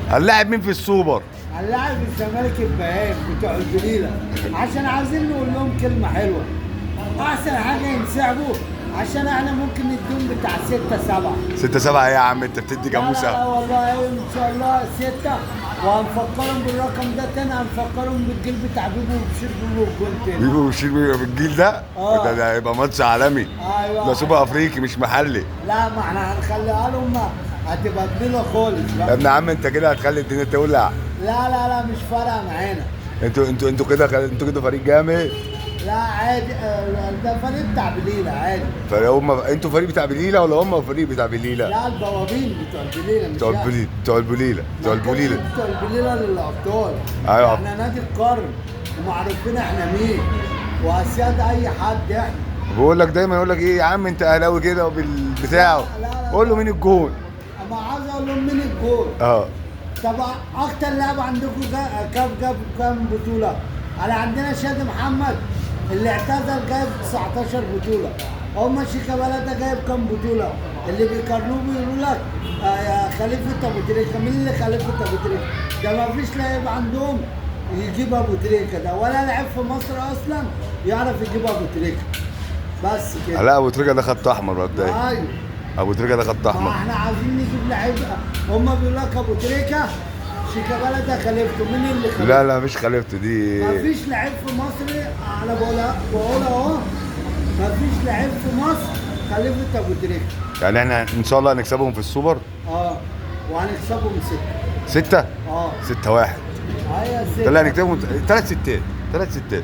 هنلاعب مين في السوبر؟ هنلاعب الزمالك البهائم بتوع الجليله، عشان عايزين نقول لهم كلمه حلوه. احسن حاجه ينسحبوا، عشان احنا ممكن نديهم بتاع 6-7. 6-7 ايه يا عم؟ انت بتدي لا جاموسه. والله ان شاء الله 6، وهنفكرهم بالرقم ده تاني، هنفكرهم بالجيل بتاع بيبو وبشير بيبو والجول تاني. بيجوا بيشيل بالجيل ده؟ آه. ده هيبقى ماتش عالمي. ايوه ده سوبر افريقي مش محلي. لا، ما احنا هنخليها لهم، هتبقى جميله خالص يا بقى. ابن عم انت كده هتخلي الدنيا تولع. لا مش فارقه معانا. انتوا كده فريق جامد. لا عادي، ده فريق بتاع بليله عادي. انتوا فريق بتاع بليله ولا هم فريق بتاع بليله؟ لا، البوابين بتوع البليله مش بتوع البليله بتوع البليله بتوع البليله. بتوع البليله للابطال. ايوه. احنا نادي القرن ومعروفين احنا مين، واسياد اي حد احنا. بقول لك دايما يقول لك ايه يا عم انت اهلاوي كده وبالبتاع. لا. قول له مين الجون. اما عايز اقول لهم مين الجول. اه. طب اكتر لاعب عندكم جاب كام بطوله؟ على عندنا شادي محمد اللي اعتزل جايب 19 بطوله. هم شيكابالا ده جايب كام بطوله؟ اللي بيقارنوه بيقولوا لك يا خليفه ابو تريكه. مين اللي خليفه ابو تريكه؟ ده ما فيش لاعب عندهم يجيب ابو تريكه ده، ولا لاعب في مصر اصلا يعرف يجيب ابو تريكه. بس كده. لا ابو تريكه ده خط احمر مبدئيا. ايوه. ابو تريكه ده خط ما احمر. احنا عايزين نجيب لعيب. هم بيقولوا لك ابو تريكه، شيكابالا ده خليفته. مين اللي خليفته؟ لا مش خليفته دي. ما فيش لعيب في مصر، انا بقول اهو، ما فيش لعيب في مصر خليفه ابو تريكه. يعني احنا ان شاء الله هنكسبهم في السوبر. وهنكسبهم 6. 6. 6-1. ايوه 6. لا هنكسبهم 3 ستات. 3 ستات.